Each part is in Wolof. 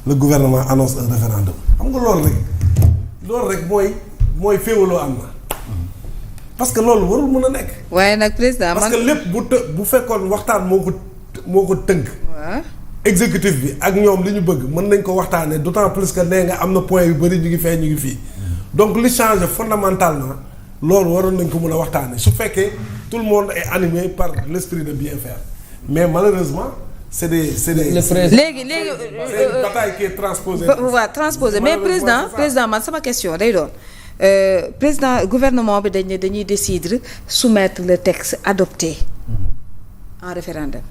le gouvernement annonce un référendum xam nga loolu rek mooy féewaloo am na parce que loolu warul mën a nekk. waaye nag président parce que lépp bu fekkoon waxtaan moo ko tënk. waaw exécutif bi ak ñoom li ñu bëgg mën nañ ko waxtaanee d'autant plus que nee nga am na point yu bëri ñu ngi fee ñu ngi fii donc li changé fondamentalement loolu waroon nañ ko mën a waxtaanee su fekkee tout le monde est animé par l'esprit de bien faire mais malheureusement c'est des léegi c'est une bataille qui est transposée. waaw transposé mais président man sama question day doon président gouvernement bi dañuy décider soumettre le texte adopté en référendum.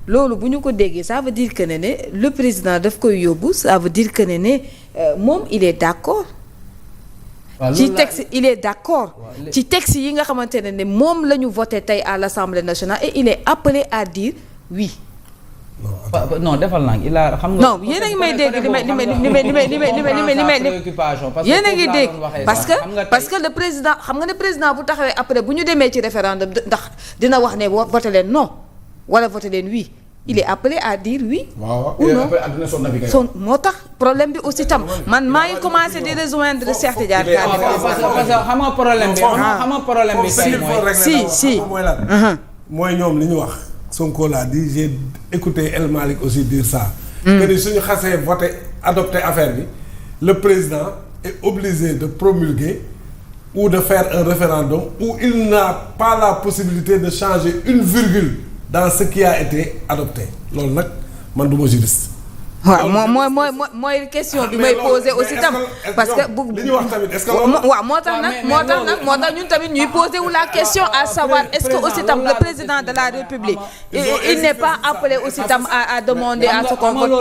loolu bu ñu ko déggee ça veut dire que ne le président daf koy yóbbu ça veut dire que ne moom il est d'accord. ci texte il est d'accord ci texte yi nga xamante ne moom la ñu voté tey à l'Assemblée nationale et il est appelé à dire oui. non defal naa il a xam nga. non yéen a ngi may dégg li may yéen a ngi dégg parce que le président xam nga ne président bu taxawee après bu ñu demee ci référendum ndax dina wax ne voté leen non wala voté leen oui il est appelé à dire oui. ou non son moo tax problème bi aussi tam man maa ngi commencé di rejoindre Cheikh Tidiane Kane. parce que xam nga problème bi xam nga problème bi tey mooy. si mooy ñoom li ñu wax. Sonko l'a dit j'ai écouté El Malick aussi dire ça. que ni suñu xasee voté adopté affaire bi le président est obligé de promulguer ou de faire un référendum où il n'a pas la possibilité de changer une virgule dans ce qui a été adopté loolu nag man du ma juriste. waaw mooy question bi may poser aussi tam parce que bu li ñu wax tamit est-ce que waaw moo tax nag ñun tamit ñuy poser wu la question à savoir est-ce que aussi tam le président de la République il n'est pas appelé aussi tam à demander à ce qu'on vote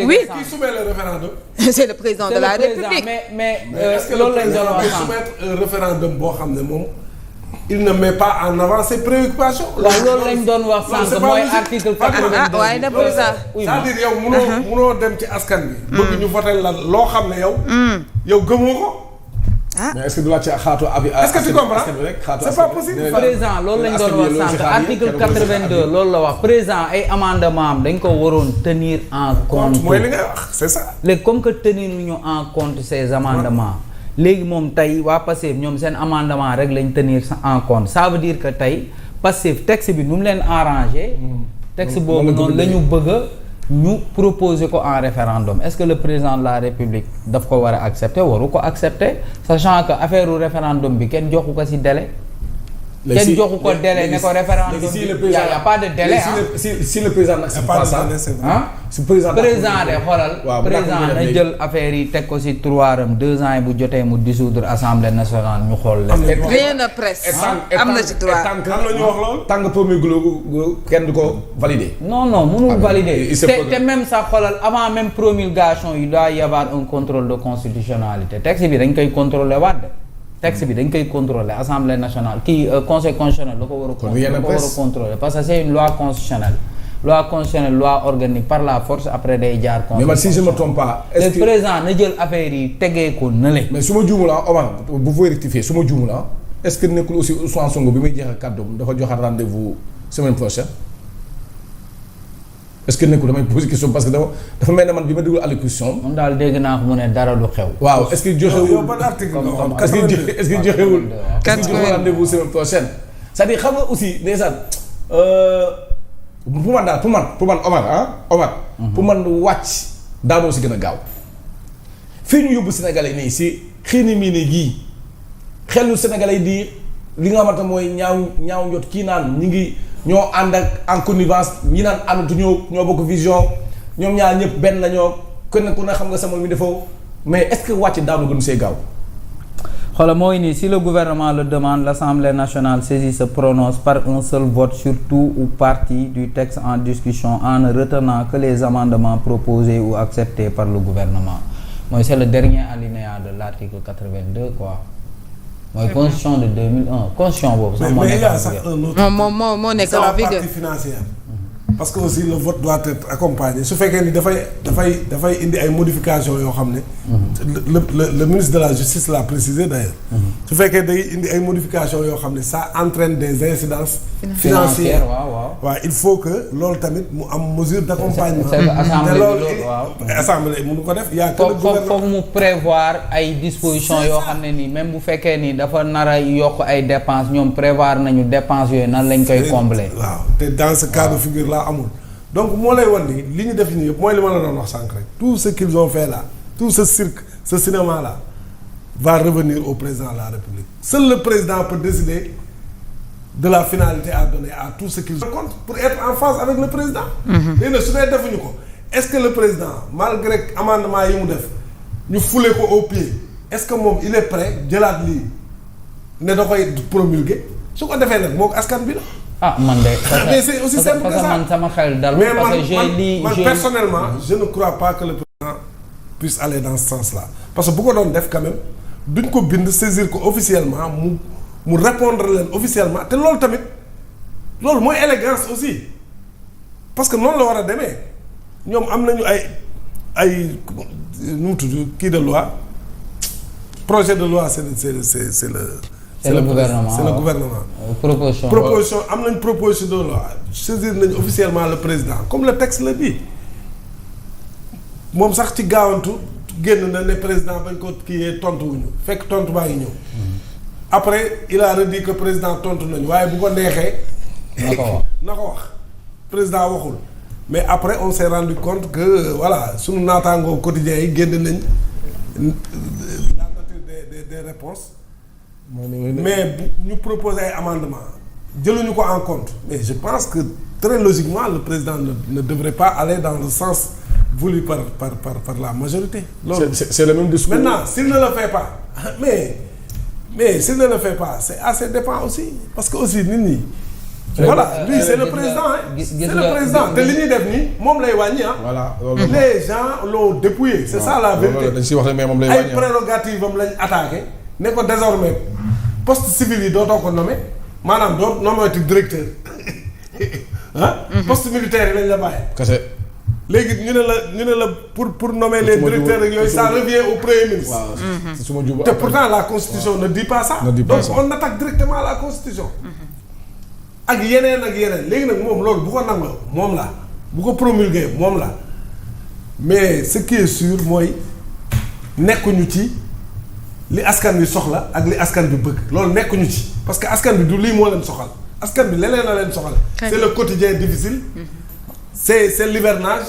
oui. Qui soumet le référendum? C'est le président de la République. mais est-ce que le président peut soumettre un référendum boo xam ne moom il ne met pas en avant ses préoccupations. waaw loolu lañ doon wax sànq mooy article 82. waaye nag président. c'est-à-dire yow munoo dem ci askan bi. bëgg ñu voter la loo xam ne yow. yow gëmoo ko. mais est-ce que du la ci xaatu abi. est-ce que tu comprends c'est pas possible. président loolu lañ doon wax sànq article 82 loolu la wax président ay amendement am dañ ko waroon tenir en compte. mooy li ngay wax c'est ça. léegi comme que tenir ñu en compte ces amendements. léegi moom tey waa Pastef ñoom seen amendement rek lañ tenir en compte ça veut dire que tey Pastef texte bi nu mu leen arrangé. texte boobu noonu la ñu bëgg a ñu proposer ko en référendum est-ce que le président de la République daf ko war a accepter waru ko accepter sachant que affaire u référendum bi kenn joxu ko ci délai. kenn joxu ko délai ne ko référendum bi y a pas de délai si le président n'accepte pas ça si président de xoolal président na jël affaire yi teg ko ci tiroiram 2 ans yi bu jotee mu dissoudre assemblée nationale ñu xool leen. rien ne presse. am na ci droit am na ñu wax loolu. tant que premier kenn du ko valider. non mënul valider te même sax xoolal avant même promulgation il doit y avoir un contrôle de constitutionnalité texte bi dañ koy contrôler waat texte bi dañ koy contrôler assemblée nationale kii conseil constitutionnel la ko war a contrôler parce que c'est une loi constitutionnelle loi organique par la force après day jaar. mais man si je me trompe pas. est-ce que le président na jël affaire yi tegee ko nële. mais su ma juumul Omar bu fooy rectifier su ma juumul est-ce que nekkul aussi Ousmane Sonko bi muy jeexal kàddoom dafa joxaat rendez-vous semaine prochaine. est-ce que nekkul damay poser question parce que dafa mel ne man bi ma déglu allocution. moom daal dégg naa ko mu ne dara du xew. waaw est-ce que joxewul yow ban article est-ce que joxewul rendez-vous semaine prochaine. c'est-à-dire xam nga aussi ndeysaan pour man daal pour man Omar. pour man wàcc daanoo si gën a gaaw. fii ñu yóbbu Sénégalais nii si xiini mii ne gii xelu Sénégalais di li nga xamante mooy ñaaw njot kii naan ñi ngi. ñoo ànd ak en connivence ñi naan àndatu ñoo bokk vision ñoom ñaar ñëpp benn la ñoo kenn ku ne xam nga sama mi defoo mais est-ce que wàcc daanu gën see gaaw. xoolal mooy nii si le gouvernement le demande l'Assemblée nationale saisie se prononce par un seul vote sur tout ou partie du texte en discussion en ne retenant que les amendements proposés ou acceptés par le gouvernement mooy c'est le dernier alinéa de l'article 82 quoi. mooy constitution de 2001 constitution boobu sax moo nekk moo nekk en vigueur. c'est la partie financière. parce que aussi le vote doit être accompagné su fekkee ni dafay indi ay modifications yoo xam ne. le ministre de la justice l'a précisé d'ailleurs. su fekkee day indi ay modifications yoo xam ne ça entraîne des incidences financière. waaw il faut que loolu tamit mu am mesure d'accompagnement. c'est assemblée te loolu waaw. assemblée mënu ko def. y a que le gouvernement foog mu prévoir ay dispositions yoo xam ne nii même bu fekkee ni dafa nar a yokk ay dépenses ñoom prévoir nañu dépenses yooyu nan lañ koy combler. waaw te dans ce cas de figure là amul. donc moo lay wan ni li ñu def nii yëpp mooy li ma la doon wax sànq rek tout ce qu'ils ont fait là tout ce cirque ce cinéma là va revenir au président de la République. Seul le président peut décider de la finalité à donner à tout ce qu'ils comptent pour être en phase avec le président. léegi nag su dee defuñu ko est-ce que le président malgré amendement yi mu def ñu fule ko au pied est-ce que moom il est prêt jëlaat lii ne da koy promulguer su ko defee nag moom askan bi la. ah man de. mais c'est aussi simple que ça man sama xel dal. mais parce que man personnellement je ne crois pas que le président puisse aller dans ce sens-là parce que bu ko doon def quand même duñ ko bind saisir ko officiellement mu répondre leen officiellement te loolu tamit loolu mooy élégance aussi parce que noonu la war a demee ñoom am nañu ay nu mu tudd kii de loi projet de loi c'est le gouvernement c'est le gouvernement. proposition am nañ proposition de loi saisir nañu officiellement le président comme le texte le dit moom sax ci gaawantu génn na ne président bañ ko kii tontu wuñu fekk tontu baa ngi ñëw. après il a redit que président tontu nañu waaye bu ko neexee. na ko wax président waxul mais après on s'est rendu compte que voilà sunu naataangoo quotidien yi génn nañ la nature des réponses mais ñu proposer ay amendements jëluñu ko en compte mais je pense que très logiquement le président ne devrait pas aller dans le sens voulu par la majorité. loolu c'est le même discours. Maintenant s'il ne le fait pas mais s'il ne le fait pas c'est à ses dépens aussi parce que aussi nit ñi. voilà lui c'est le président c'est le président te li ñuy def nii moom lay wàññi voilà les gens l'ont dépouillé c'est ça la vérité. dañ si wax mais moom lay wàññi ay prérogatives am lañ attaqué ne ko désormais poste civil yi dootoo ko nommé maanaam doo nommé directeur poste militaire yi lañ la bàyyi. kese. léegi ñu ne la pour nommer les directeurs ak yooyu ça revient au premier ministre. waaw su ma jublu te pourtant la constitution ne dit pas ça. donc on attaque directement la constitution. ak yeneen léegi nag moom loolu bu ko nangoo moom la bu ko promulguer moom la mais ce qui est sûr mooy nekkuñu ci li askan bi soxla ak li askan bi bëgg loolu nekkuñu ci parce que askan bi du lii moo leen soxal askan bi leneen la leen soxal. c'est le quotidien difficile. c'est l'hivernage.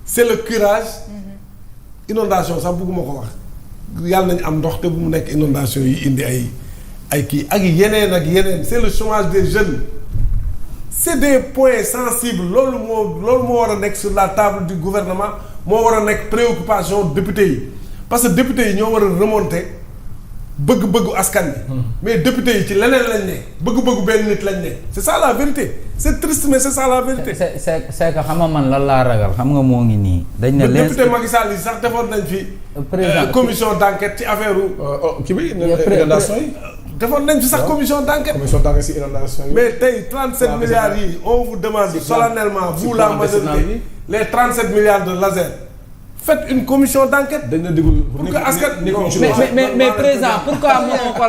c'est le curage. inondation sax bëgguma ko wax yàlla nañu am ndox te bu mu nekk inondation yi indi ay kii ak yeneen c'est le chômage des jeunes. c'est des points sensibles loolu moo war a nekk sur la table du gouvernement moo war a nekk préoccupation député yi parce que député yi ñoo war a remonter bëgg-bëggu askan bi mais député yi ci leneen lañ ne bëgg-bëggu benn nit lañ ne c'est ça la vérité c'est triste mais c'est ça la vérité. c'est que xam nga man lan laa ragal xam nga moo ngi nii. dañ ne député Macky Sall yi sax defoon nañ fi. commission d'enquête ci affaire kii bi inondation yi. defoon nañ fi sax commission d'enquête. commission d'enquête ci inondation yi. mais tey 37 milliards yi on vous demande solennellement vous la majorité les 37 milliards de laser. faites une commission d'enquête. dañ la déglu pour que askan mais président pourquoi mënoo ko